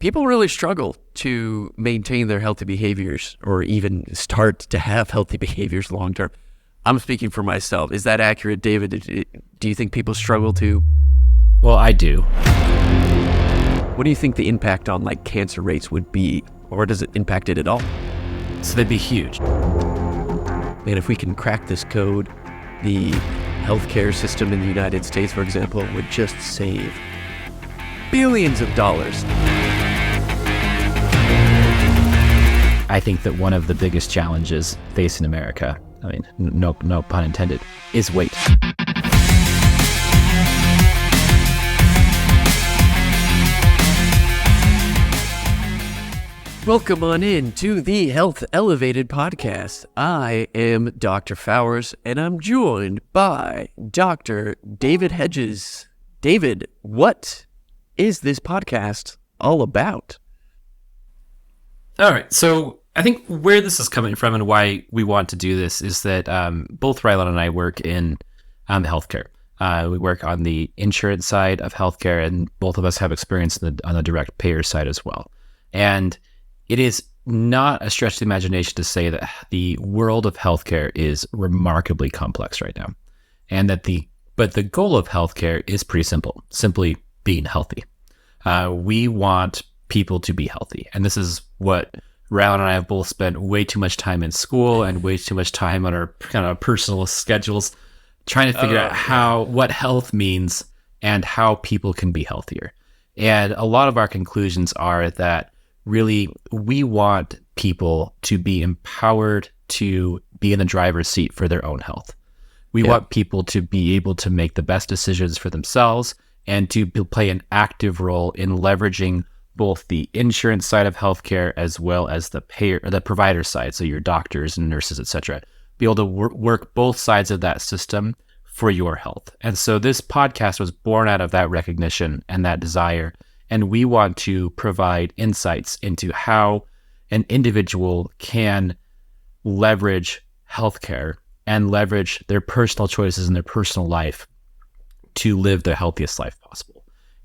people really struggle to maintain their healthy behaviors or even start to have healthy behaviors long term. I'm speaking for myself. Is that accurate, David? Do you think people struggle to? Well, I do. What do you think the impact on like cancer rates would be, or does it impact it at all? So they'd be huge. Man, if we can crack this code, the healthcare system in the United States, for example, would just save billions of dollars. I think that one of the biggest challenges facing America, I mean, no pun intended, is weight. Welcome on in to the Health Elevated podcast. I am Dr. Fowers, and I'm joined by Dr. David Hedges. David, what is this podcast all about? All right, so I think where this is coming from and why we want to do this is that both Rylan and I work in healthcare. We work on the insurance side of healthcare, and both of us have experience on the direct payer side as well. And it is not a stretch of the imagination to say that the world of healthcare is remarkably complex right now, and that the goal of healthcare is pretty simple: simply being healthy. We want people to be healthy, and this is what Rylan and I have both spent way too much time in school and way too much time on our kind of personal schedules trying to figure out what health means and how people can be healthier. And a lot of our conclusions are that really we want people to be empowered to be in the driver's seat for their own health. We want people to be able to make the best decisions for themselves and to play an active role in leveraging both the insurance side of healthcare as well as the payer or the provider side, so your doctors and nurses, etc. Be able to work both sides of that system for your health. And so this podcast was born out of that recognition and that desire. And we want to provide insights into how an individual can leverage healthcare and leverage their personal choices in their personal life to live the healthiest life possible.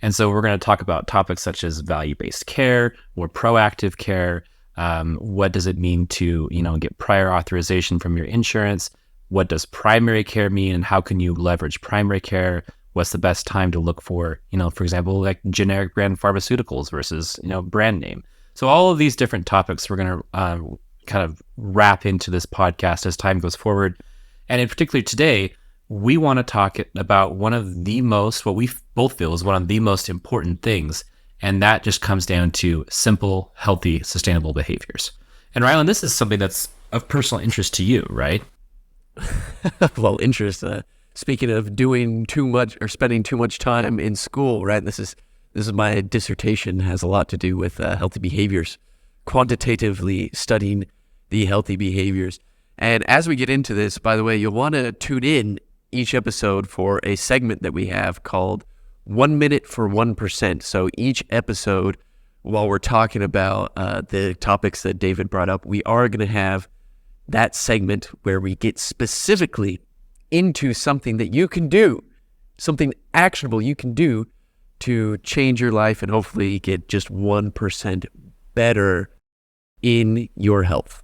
And so we're going to talk about topics such as value-based care or proactive care. What does it mean to, get prior authorization from your insurance? What does primary care mean, and how can you leverage primary care? What's the best time to look for, for example, like generic brand pharmaceuticals versus, brand name. So all of these different topics we're going to kind of wrap into this podcast as time goes forward. And in particular today, we want to talk about one of the most, what we both feel is one of the most important things. And that just comes down to simple, healthy, sustainable behaviors. And Rylan, this is something that's of personal interest to you, right? Well, interest, speaking of doing too much or spending too much time in school, right? This is my dissertation, has a lot to do with healthy behaviors, quantitatively studying the healthy behaviors. And as we get into this, by the way, you'll want to tune in each episode for a segment that we have called 1 Minute for 1%. So each episode, while we're talking about the topics that David brought up, we are going to have that segment where we get specifically into something that you can do, something actionable you can do to change your life and hopefully get just 1% better in your health.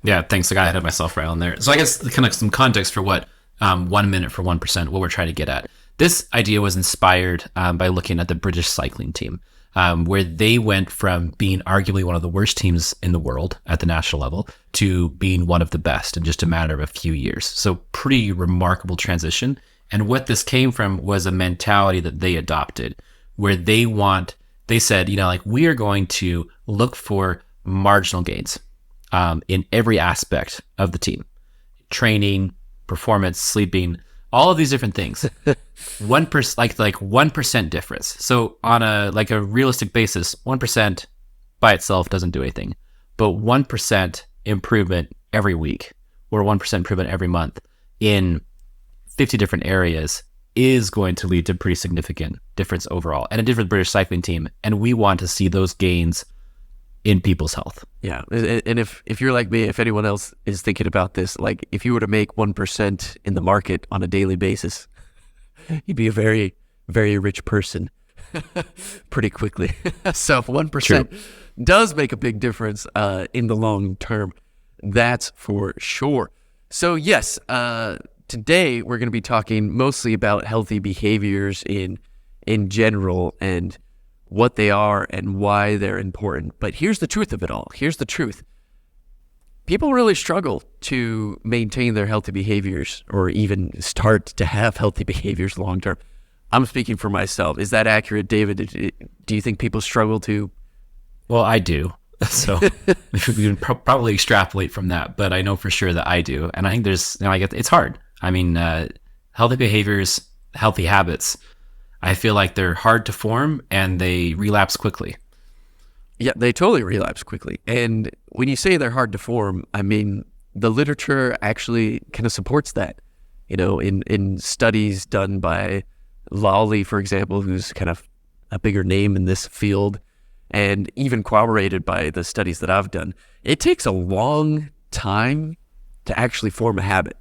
Yeah, thanks. I got ahead of myself right on there. So I guess kind of some context for what 1 minute for 1%, what we're trying to get at. This idea was inspired by looking at the British cycling team, where they went from being arguably one of the worst teams in the world at the national level to being one of the best in just a matter of a few years. So pretty remarkable transition. And what this came from was a mentality that they adopted, where they said, we are going to look for marginal gains in every aspect of the team: training, performance, sleeping, all of these different things. 1%, like 1% difference. So on a realistic basis, 1% by itself doesn't do anything, but 1% improvement every week or 1% improvement every month in 50 different areas is going to lead to pretty significant difference overall, and a different British cycling team. And we want to see those gains in people's health. Yeah. And if you're like me, if anyone else is thinking about this, like if you were to make 1% in the market on a daily basis, you'd be a very, very rich person. pretty quickly. So 1% True. does make a big difference in the long term. That's for sure. So yes, today we're going to be talking mostly about healthy behaviors in general and what they are and why they're important. But here's the truth of it all. Here's the truth. People really struggle to maintain their healthy behaviors or even start to have healthy behaviors long term. I'm speaking for myself. Is that accurate, David? Do you think people struggle to? Well, I do. So we can probably extrapolate from that, but I know for sure that I do. And I think it's hard. I mean, healthy behaviors, healthy habits, I feel like they're hard to form and they relapse quickly. Yeah, they totally relapse quickly. And when you say they're hard to form, I mean, the literature actually kind of supports that. In studies done by Lawley, for example, who's kind of a bigger name in this field, and even corroborated by the studies that I've done, it takes a long time to actually form a habit.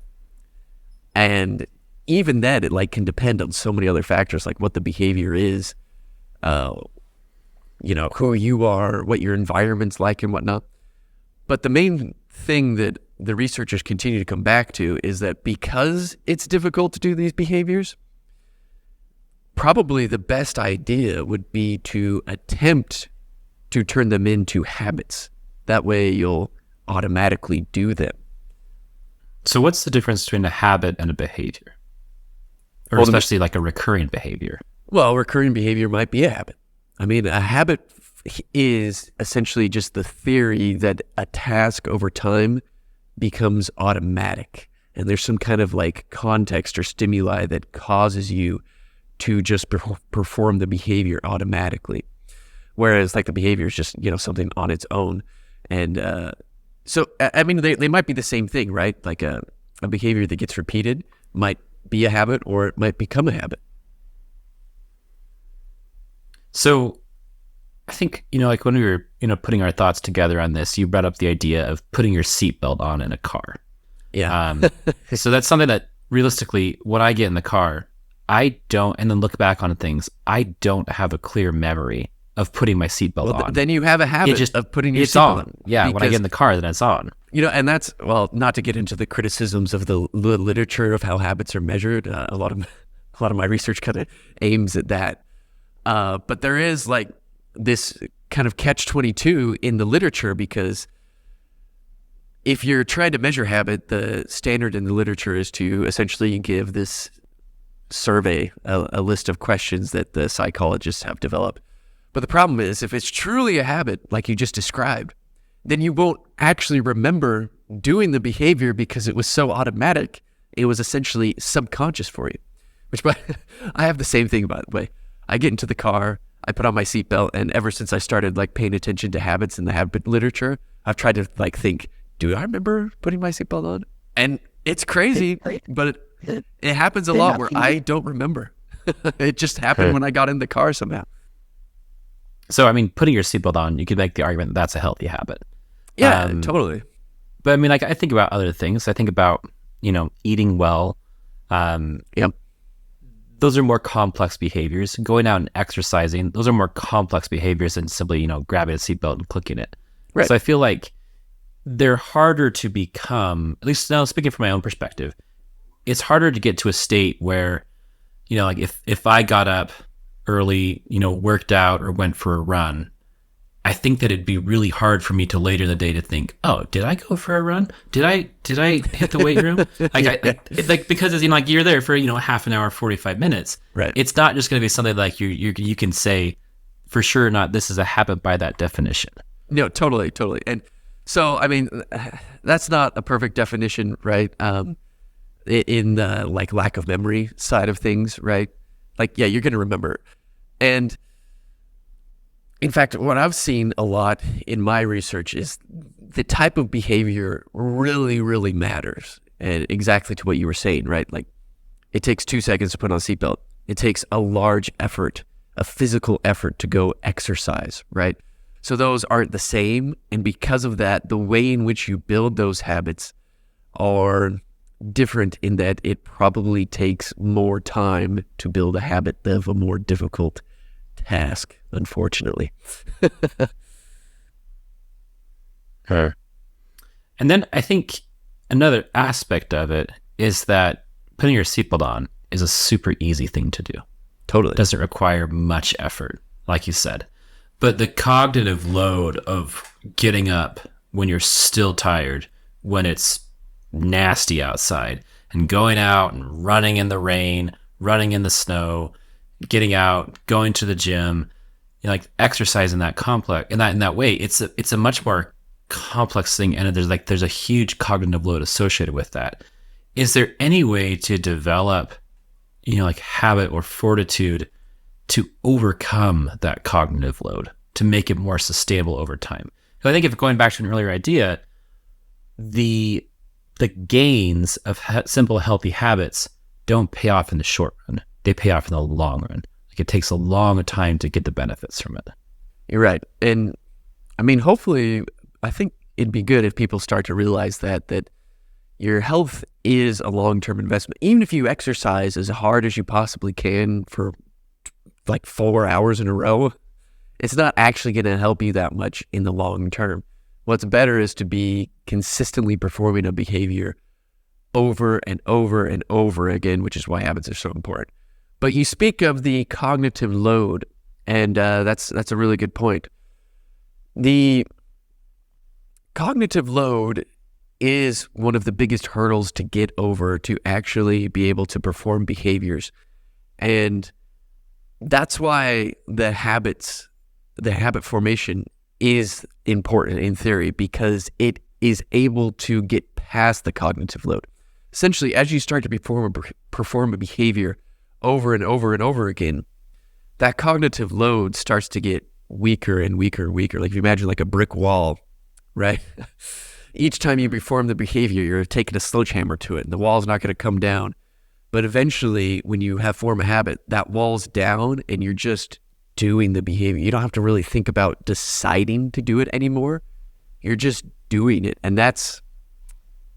And even then, it can depend on so many other factors, like what the behavior is, who you are, what your environment's like and whatnot. But the main thing that the researchers continue to come back to is that because it's difficult to do these behaviors, probably the best idea would be to attempt to turn them into habits. That way you'll automatically do them. So what's the difference between a habit and a behavior? Or especially like a recurring behavior? Well, recurring behavior might be a habit. I mean, a habit is essentially just the theory that a task over time becomes automatic. And there's some kind of context or stimuli that causes you to just perform the behavior automatically. Whereas the behavior is just, something on its own. And so, I mean, they might be the same thing, right? Like a behavior that gets repeated might be a habit or it might become a habit. So I think, when we were, putting our thoughts together on this, you brought up the idea of putting your seatbelt on in a car. Yeah. So that's something that realistically, when I get in the car, I don't, and then look back on things, I don't have a clear memory of putting my seatbelt on. Then you have a habit of putting your seatbelt on. Yeah, when I get in the car, then it's on. And that's, not to get into the criticisms of the literature of how habits are measured. A lot of my research kind of aims at that. But there is this kind of catch-22 in the literature, because if you're trying to measure habit, the standard in the literature is to essentially give this survey, a list of questions that the psychologists have developed. But the problem is, if it's truly a habit, like you just described, then you won't actually remember doing the behavior because it was so automatic. It was essentially subconscious for you. But I have the same thing, by the way. I get into the car, I put on my seatbelt, and ever since I started paying attention to habits in the habit literature, I've tried to think, do I remember putting my seatbelt on? And it's crazy, but it happens a lot where I don't remember. It just happened when I got in the car somehow. So, I mean, putting your seatbelt on, you could make the argument that that's a healthy habit. Yeah, totally. But I mean, I think about other things. I think about, eating well. Yep. Those are more complex behaviors. Going out and exercising, those are more complex behaviors than simply, grabbing a seatbelt and clicking it. Right. So I feel like they're harder to become, at least now speaking from my own perspective, it's harder to get to a state where, if I got up early, worked out or went for a run, I think that it'd be really hard for me to later in the day to think, oh, did I go for a run? Did I hit the weight room? Because you're there for half an hour, 45 minutes. Right. It's not just going to be something you can say for sure. Not this is a habit by that definition. No, totally. And so, I mean, that's not a perfect definition, right? In the lack of memory side of things, right? You're going to remember. And in fact, what I've seen a lot in my research is the type of behavior really, really matters. And exactly to what you were saying, right? It takes 2 seconds to put on a seatbelt. It takes a large effort, a physical effort to go exercise, right? So those aren't the same. And because of that, the way in which you build those habits are different in that it probably takes more time to build a habit of a more difficult task, unfortunately. Sure. And then I think another aspect of it is that putting your seatbelt on is a super easy thing to do. Totally. It doesn't require much effort, like you said. But the cognitive load of getting up when you're still tired, when it's nasty outside, and going out and running in the rain, running in the snow, getting out, going to the gym, like exercising that complex in that way, it's a much more complex thing, and there's a huge cognitive load associated with that. Is there any way to develop, like habit or fortitude to overcome that cognitive load, to make it more sustainable over time? So I think if going back to an earlier idea, the gains of simple, healthy habits don't pay off in the short run. They pay off in the long run. Like it takes a long time to get the benefits from it. You're right. And I mean, hopefully, I think it'd be good if people start to realize that your health is a long-term investment. Even if you exercise as hard as you possibly can for like 4 hours in a row, it's not actually going to help you that much in the long term. What's better is to be consistently performing a behavior over and over and over again, which is why habits are so important. But you speak of the cognitive load, and that's a really good point. The cognitive load is one of the biggest hurdles to get over to actually be able to perform behaviors. And that's why the habit formation is important in theory, because it is able to get past the cognitive load. Essentially, as you start to perform a behavior over and over and over again, that cognitive load starts to get weaker and weaker and weaker. Like if you imagine like a brick wall, right? Each time you perform the behavior, you're taking a sledgehammer to it, and the wall's not going to come down. But eventually, when you form a habit, that wall's down, and you're just doing the behavior. You don't have to really think about deciding to do it anymore. You're just doing it. And that's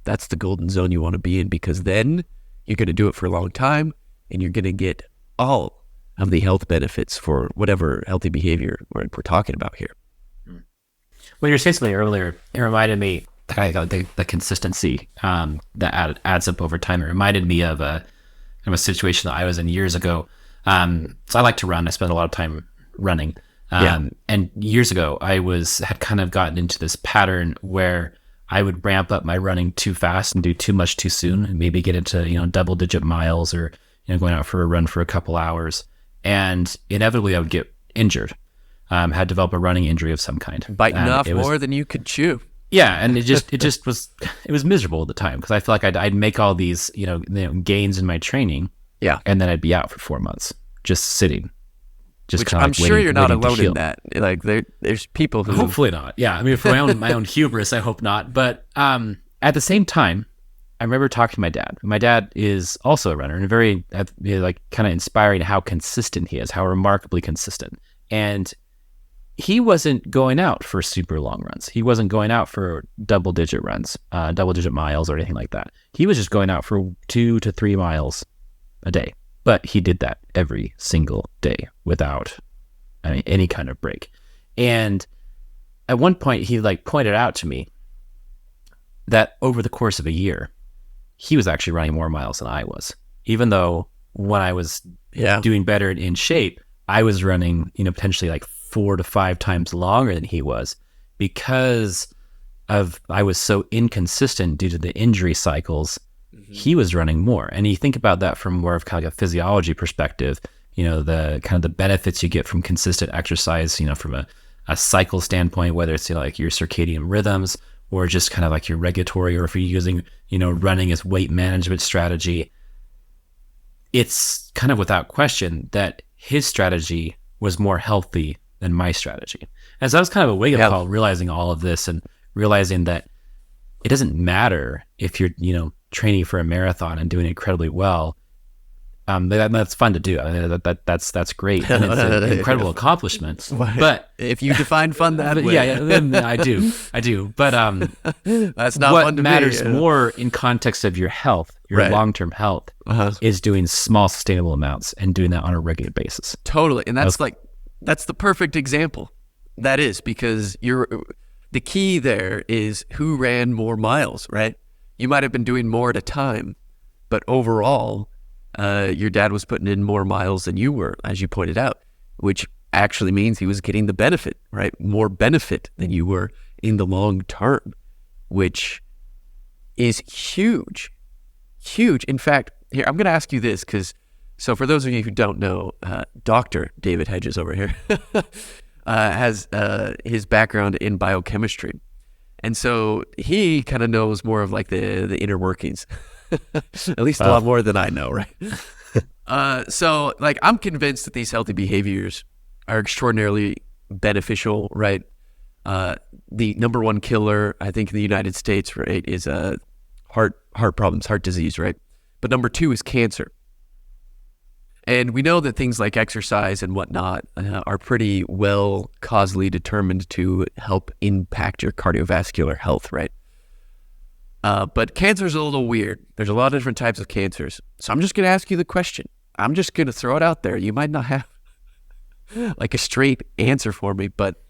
the golden zone you want to be in, because then you're going to do it for a long time, and you're going to get all of the health benefits for whatever healthy behavior we're talking about here. When you were saying something earlier, it reminded me the consistency that adds up over time. It reminded me of a situation that I was in years ago. So I like to run. I spend a lot of time running. And years ago, I had kind of gotten into this pattern where I would ramp up my running too fast and do too much too soon, and maybe get into double-digit miles, or going out for a run for a couple hours, and inevitably I would get injured. Had developed a running injury of some kind, biting off more than you could chew. Yeah, and it was miserable at the time, because I feel like I'd make all these gains in my training, and then I'd be out for 4 months just sitting. Which I'm sure you're not alone in that. Like there's people who hopefully not. Yeah, I mean, for my own hubris, I hope not. But at the same time, I remember talking to my dad. My dad is also a runner, and very kind of inspiring how consistent he is, how remarkably consistent. And he wasn't going out for super long runs. He wasn't going out for double-digit runs, double-digit miles or anything like that. He was just going out for 2 to 3 miles a day. But he did that every single day without any kind of break. And at one point, he pointed out to me that over the course of a year, he was actually running more miles than I was. Even though when I was doing better in shape, I was running, potentially 4 to 5 times longer than he was, because I was so inconsistent due to the injury cycles. He was running more. And you think about that from more of kind of a physiology perspective, the kind of the benefits you get from consistent exercise, from a cycle standpoint, whether it's like your circadian rhythms, or just kind of like your regulatory, or if you're using, running as weight management strategy. It's kind of without question that his strategy was more healthy than my strategy. And so that was kind of a wake-up call, realizing all of this, and realizing that it doesn't matter if you're, training for a marathon and doing incredibly well. That's fun to do. That's great. And it's an incredible accomplishment. But if you define fun that way, I do. But that's not what fun to matters me, more in context of your health, your long-term health, is doing small, sustainable amounts and doing that on a regular basis. Totally, and that's That's the perfect example. That is because the key there is who ran more miles, right? You might have been doing more at a time, but overall, your dad was putting in more miles than you were, as you pointed out, which actually means he was getting the benefit, right? More benefit than you were in the long term, which is huge, huge. In fact, here, I'm going to ask you this so for those of you who don't know, Dr. David Hedges over here has his background in biochemistry. And so he kind of knows more of like the inner workings, at least a lot more than I know, right? So like I'm convinced that these healthy behaviors are extraordinarily beneficial, right? The number one killer, I think, in the United States, right, is heart problems, heart disease, right? But number two is cancer. And we know that things like exercise and whatnot are pretty well causally determined to help impact your cardiovascular health, right? But cancer is a little weird. There's a lot of different types of cancers. So I'm just going to ask you the question. I'm just going to throw it out there. You might not have like a straight answer for me, but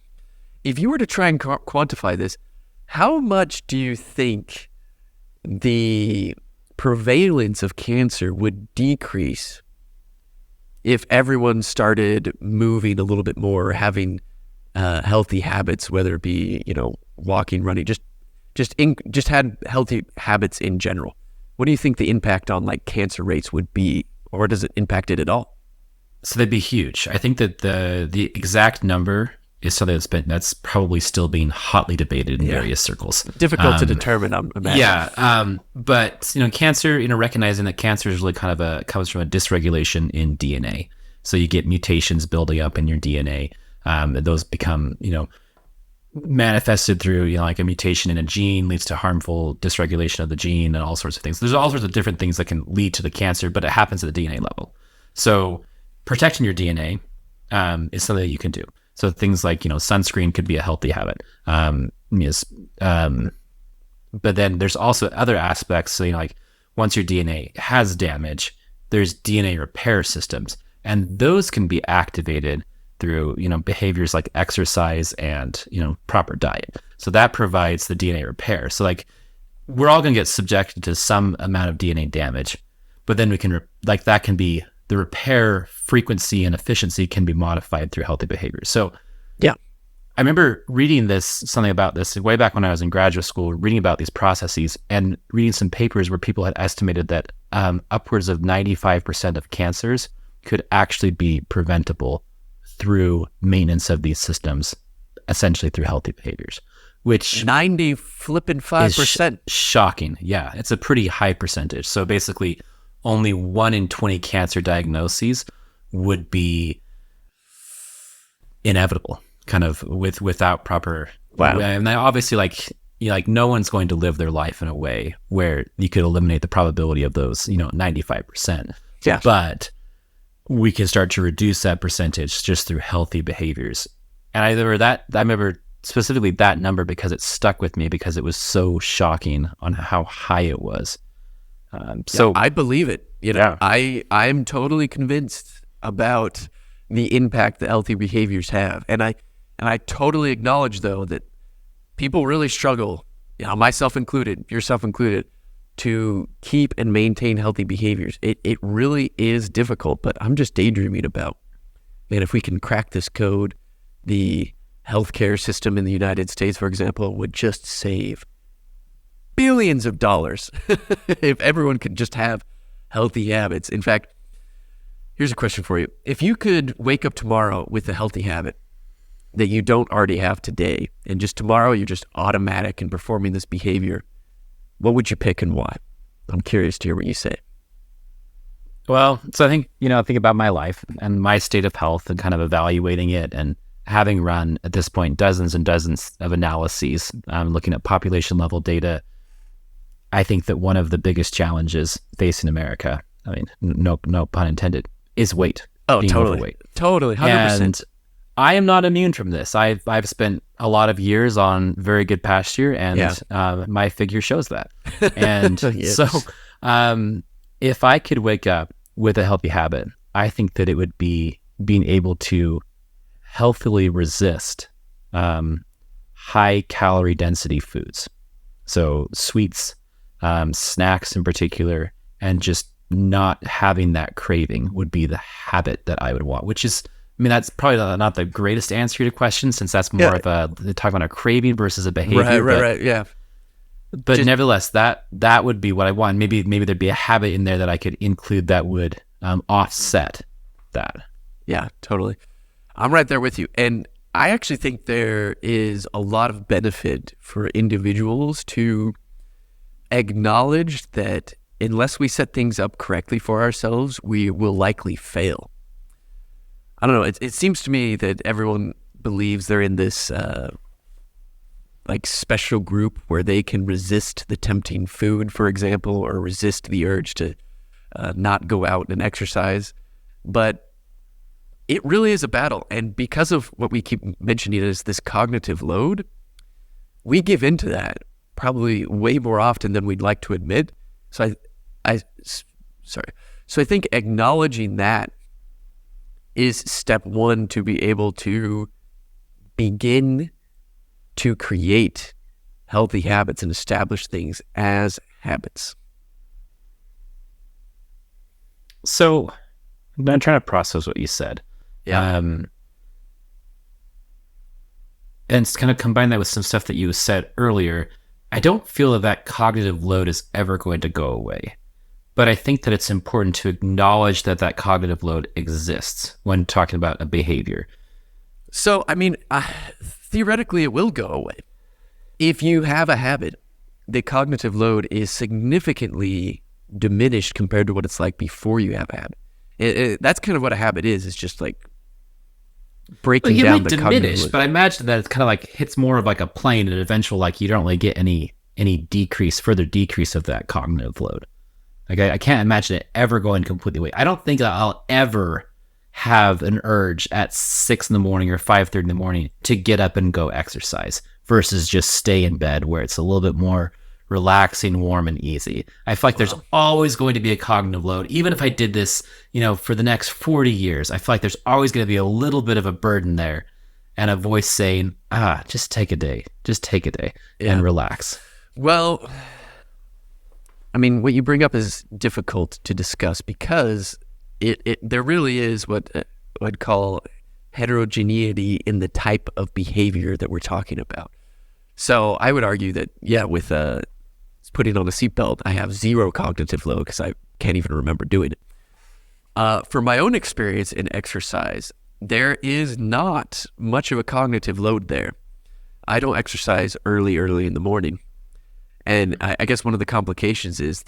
if you were to try and quantify this, how much do you think the prevalence of cancer would decrease if everyone started moving a little bit more, having healthy habits, whether it be, walking, running, just had healthy habits in general? What do you think the impact on like cancer rates would be, or does it impact it at all? So they'd be huge. I think that the exact number is something that's probably still being hotly debated in various circles. Difficult to determine, I'm imagining. Yeah, but cancer, recognizing that cancer is really kind of comes from a dysregulation in DNA. So you get mutations building up in your DNA. Those become, manifested through, like a mutation in a gene leads to harmful dysregulation of the gene and all sorts of things. There's all sorts of different things that can lead to the cancer, but it happens at the DNA level. So protecting your DNA is something that you can do. So things like, sunscreen could be a healthy habit. But then there's also other aspects. So, like once your DNA has damage, there's DNA repair systems, and those can be activated through, behaviors like exercise and, proper diet. So that provides the DNA repair. So like we're all going to get subjected to some amount of DNA damage, but then we can, that can be the repair frequency and efficiency can be modified through healthy behaviors. So yeah, I remember reading something about this way back when I was in graduate school, reading about these processes and reading some papers where people had estimated that upwards of 95% of cancers could actually be preventable through maintenance of these systems, essentially through healthy behaviors, which 95%. Is shocking. Yeah, it's a pretty high percentage. So basically only 1 in 20 cancer diagnoses would be inevitable, kind of without proper. Wow. And obviously, no one's going to live their life in a way where you could eliminate the probability of those, 95%. Yeah. But we can start to reduce that percentage just through healthy behaviors. And I remember specifically that number because it stuck with me because it was so shocking on how high it was. So I believe it. I'm totally convinced about the impact that healthy behaviors have, and I totally acknowledge though that people really struggle, myself included, yourself included, to keep and maintain healthy behaviors. It really is difficult, but I'm just daydreaming about, man, if we can crack this code, the healthcare system in the United States, for example, would just save billions of dollars if everyone could just have healthy habits. In fact, here's a question for you. If you could wake up tomorrow with a healthy habit that you don't already have today, and just tomorrow you're just automatic in performing this behavior, what would you pick and why? I'm curious to hear what you say. Well, so I think, think about my life and my state of health and kind of evaluating it, and having run at this point dozens and dozens of analyses, looking at population level data. I think that one of the biggest challenges facing America, I mean, no pun intended, is weight. Oh, totally. Overweight. Totally, 100%. And I am not immune from this. I've spent a lot of years on very good pasture, and my figure shows that. And Yes. So if I could wake up with a healthy habit, I think that it would be being able to healthily resist high calorie density foods. So sweets, snacks in particular, and just not having that craving would be the habit that I would want, which is, I mean, that's probably not the greatest answer to your question, since that's more of a talk about a craving versus a behavior. Right. Yeah. But nevertheless, that would be what I want. Maybe there'd be a habit in there that I could include that would offset that. Yeah, totally. I'm right there with you. And I actually think there is a lot of benefit for individuals to acknowledge that unless we set things up correctly for ourselves, we will likely fail. I don't know. It seems to me that everyone believes they're in this like special group where they can resist the tempting food, for example, or resist the urge to not go out and exercise. But it really is a battle. And because of what we keep mentioning is this cognitive load, we give into that probably way more often than we'd like to admit. So I think acknowledging that is step one to be able to begin to create healthy habits and establish things as habits. So I'm trying to process what you said. Yeah. And kind of combine that with some stuff that you said earlier. I don't feel that cognitive load is ever going to go away. But I think that it's important to acknowledge that cognitive load exists when talking about a behavior. So, I mean, theoretically, it will go away. If you have a habit, the cognitive load is significantly diminished compared to what it's like before you have a habit. That's kind of what a habit is. It's just like breaking down the cognitive load. But I imagine that it's kind of like hits more of like a plane and eventual, like you don't really get any further decrease of that cognitive load. Like I can't imagine it ever going completely away. I don't think that I'll ever have an urge at 6 a.m. or 5:30 a.m. to get up and go exercise versus just stay in bed where it's a little bit more relaxing, warm, and easy. I feel like there's always going to be a cognitive load. Even if I did this, for the next 40 years, I feel like there's always going to be a little bit of a burden there and a voice saying, just take a day and relax. Well, I mean, what you bring up is difficult to discuss because there really is what I'd call heterogeneity in the type of behavior that we're talking about. So I would argue that, with putting on a seatbelt, I have zero cognitive load because I can't even remember doing it. For my own experience in exercise, there is not much of a cognitive load there. I don't exercise early in the morning. And I guess one of the complications is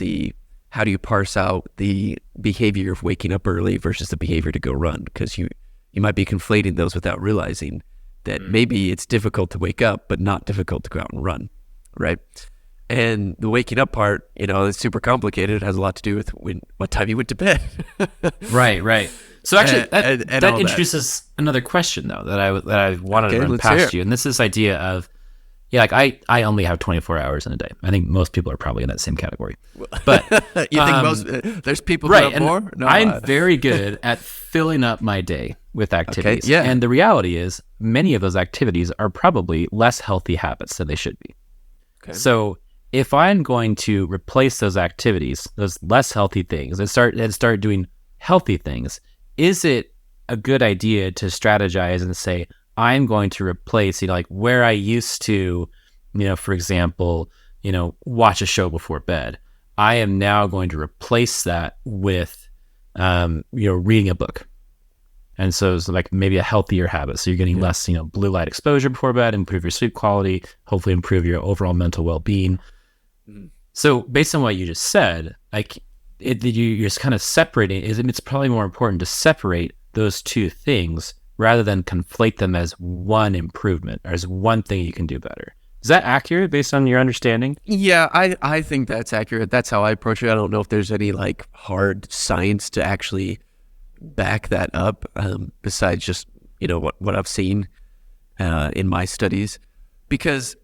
how do you parse out the behavior of waking up early versus the behavior to go run? Because you might be conflating those without realizing that maybe it's difficult to wake up, but not difficult to go out and run, right? And the waking up part, it's super complicated. It has a lot to do with what time you went to bed. Right. So actually, that introduces another question though that I wanted to run past you, and this is this idea of. Yeah, like I only have 24 hours in a day. I think most people are probably in that same category. But you think there's people who have more? No, I'm very good at filling up my day with activities. Okay, yeah. And the reality is many of those activities are probably less healthy habits than they should be. Okay. So if I'm going to replace those activities, those less healthy things, and start doing healthy things, is it a good idea to strategize and say, I'm going to replace, like where I used to, for example, watch a show before bed. I am now going to replace that with, reading a book. And so it's like maybe a healthier habit. So you're getting less, blue light exposure before bed, improve your sleep quality, hopefully improve your overall mental well-being. So based on what you just said, like you're just kind of separating, it's probably more important to separate those two things rather than conflate them as one improvement or as one thing you can do better. Is that accurate based on your understanding? Yeah, I think that's accurate. That's how I approach it. I don't know if there's any like hard science to actually back that up besides just, what I've seen in my studies. Because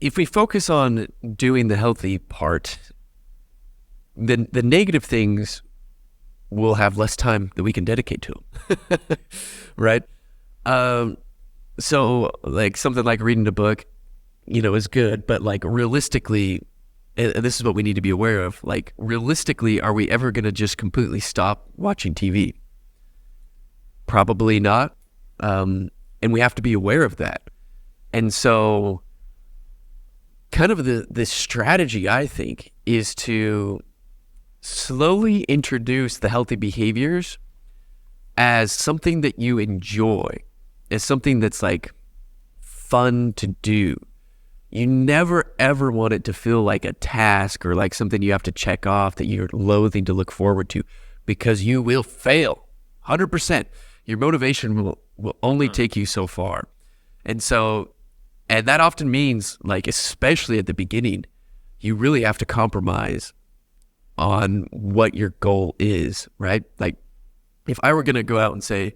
if we focus on doing the healthy part, then the negative things we'll have less time that we can dedicate to them, right? So like something like reading a book, is good, but like realistically, and this is what we need to be aware of, like realistically, are we ever going to just completely stop watching TV? Probably not. And we have to be aware of that. And so kind of the strategy, I think, is to slowly introduce the healthy behaviors as something that you enjoy, as something that's like fun to do. You never ever want it to feel like a task or like something you have to check off that you're loathing to look forward to, because you will fail 100%. Your motivation will only take you so far. And that often means, like, especially at the beginning, you really have to compromise on what your goal is, right? Like, if I were going to go out and say,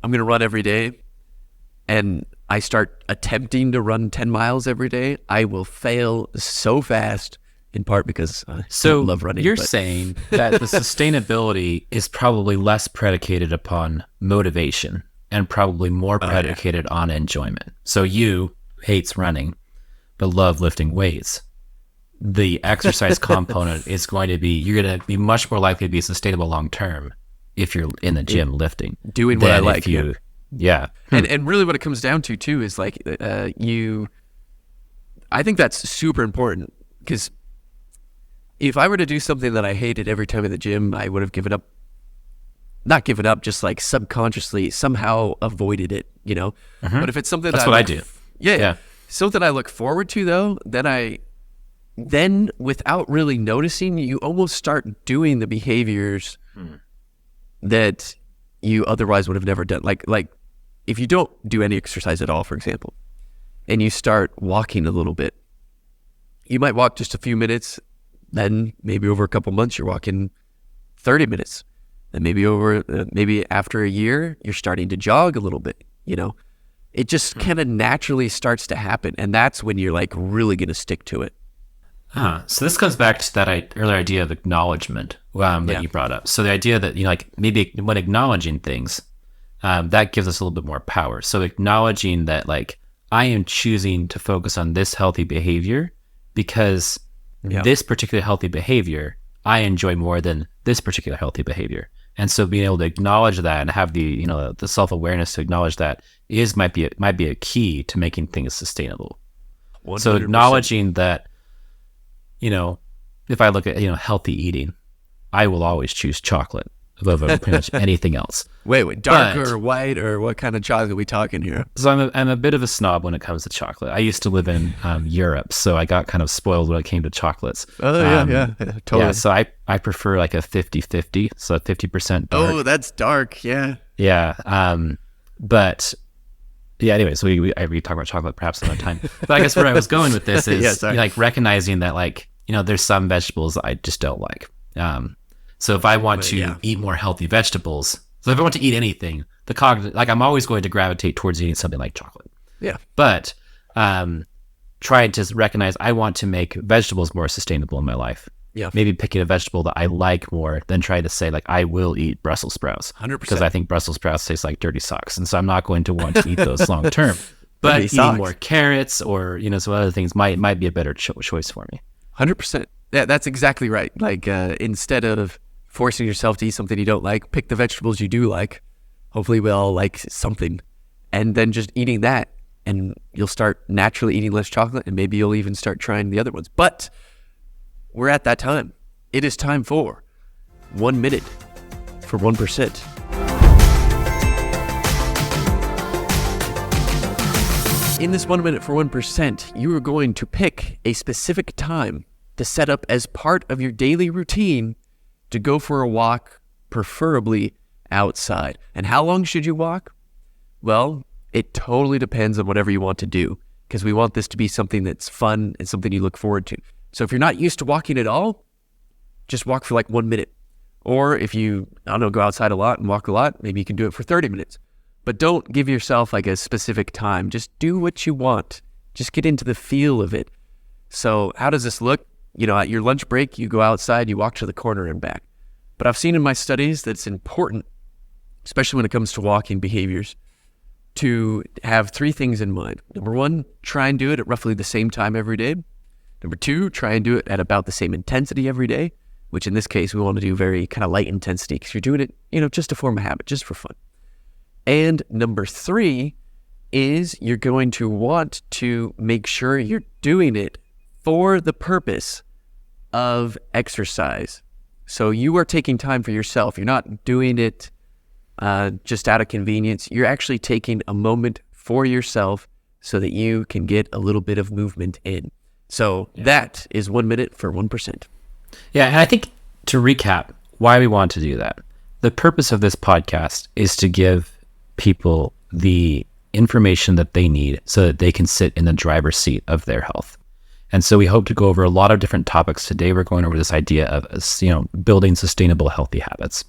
I'm going to run every day, and I start attempting to run 10 miles every day, I will fail so fast, in part because I love running. You're saying that the sustainability is probably less predicated upon motivation and probably more predicated on enjoyment. So you hates running, but love lifting weights. The exercise component is going to be, you're going to be much more likely to be sustainable long-term if you're in the gym lifting. Doing what I like. Yeah. And really what it comes down to too is like, I think that's super important, because if I were to do something that I hated every time at the gym, I would have not given up, just like subconsciously somehow avoided it, But if it's something that's what I do. Yeah. Something I look forward to though, then without really noticing, you almost start doing the behaviors that you otherwise would have never done. Like if you don't do any exercise at all, for example, and you start walking a little bit, you might walk just a few minutes, then maybe over a couple months, you're walking 30 minutes. And maybe after a year, you're starting to jog a little bit, It just kind of naturally starts to happen. And that's when you're like really going to stick to it. So this comes back to that earlier idea of acknowledgement that you brought up. So the idea that, like maybe when acknowledging things, that gives us a little bit more power. So acknowledging that, like, I am choosing to focus on this healthy behavior because this particular healthy behavior I enjoy more than this particular healthy behavior. And so being able to acknowledge that and have the, the self-awareness to acknowledge that might be a key to making things sustainable. 100%. So acknowledging that, if I look at, healthy eating, I will always choose chocolate above pretty much anything else. Wait, dark or white, or what kind of chocolate are we talking here? So I'm a bit of a snob when it comes to chocolate. I used to live in Europe, so I got kind of spoiled when it came to chocolates. Oh, yeah, totally. Yeah, so I prefer like a 50-50, so 50% dark. Oh, that's dark, yeah. Yeah, but yeah, anyway, so we talk about chocolate perhaps another time. But I guess where I was going with this is like recognizing that, like, there's some vegetables that I just don't like. So if I want to eat more healthy vegetables, so if I want to eat anything, I'm always going to gravitate towards eating something like chocolate. Yeah. But trying to recognize I want to make vegetables more sustainable in my life. Yeah. Maybe picking a vegetable that I like more than trying to say, like, I will eat Brussels sprouts. 100%. Because I think Brussels sprouts taste like dirty socks. And so I'm not going to want to eat those long term. But eating more carrots or, some other things might be a better choice for me. 100%. Yeah, that's exactly right. Like, instead of forcing yourself to eat something you don't like, pick the vegetables you do like. Hopefully we all like something. And then just eating that, and you'll start naturally eating less chocolate, and maybe you'll even start trying the other ones. But we're at that time. It is time for 1 minute for 1%. In this 1 minute for 1%, you are going to pick a specific time to set up as part of your daily routine to go for a walk, preferably outside. And how long should you walk? Well, it totally depends on whatever you want to do, because we want this to be something that's fun and something you look forward to. So if you're not used to walking at all, just walk for like 1 minute. Or if you, go outside a lot and walk a lot, maybe you can do it for 30 minutes. But don't give yourself like a specific time. Just do what you want. Just get into the feel of it. So how does this look? At your lunch break, you go outside, you walk to the corner and back. But I've seen in my studies that it's important, especially when it comes to walking behaviors, to have 3 things in mind. Number 1, try and do it at roughly the same time every day. Number 2, try and do it at about the same intensity every day, which in this case, we want to do very kind of light intensity because you're doing it, just to form a habit, just for fun. And number 3 is you're going to want to make sure you're doing it for the purpose of exercise. So you are taking time for yourself. You're not doing it just out of convenience. You're actually taking a moment for yourself so that you can get a little bit of movement in. So that is 1 minute for 1%. Yeah, and I think to recap why we want to do that, the purpose of this podcast is to give people the information that they need so that they can sit in the driver's seat of their health. And so we hope to go over a lot of different topics. Today, we're going over this idea of, building sustainable, healthy habits.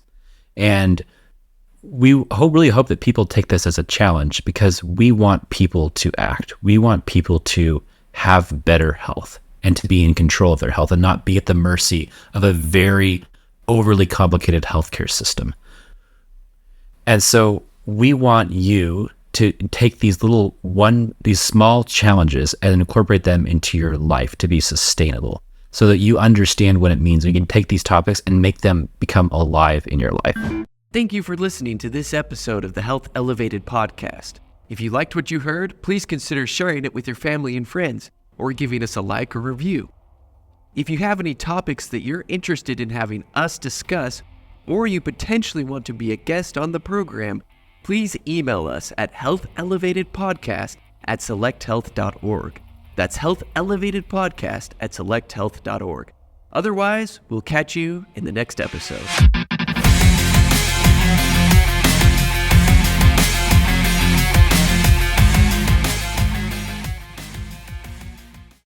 And we really hope that people take this as a challenge because we want people to act. We want people to have better health and to be in control of their health and not be at the mercy of a very overly complicated healthcare system. And so we want you to take these small challenges and incorporate them into your life to be sustainable so that you understand what it means. You can take these topics and make them become alive in your life. Thank you for listening to this episode of the Health Elevated podcast. If you liked what you heard, please consider sharing it with your family and friends or giving us a like or review. If you have any topics that you're interested in having us discuss, or you potentially want to be a guest on the program, please email us at healthelevatedpodcast@selecthealth.org. That's healthelevatedpodcast@selecthealth.org. Otherwise, we'll catch you in the next episode.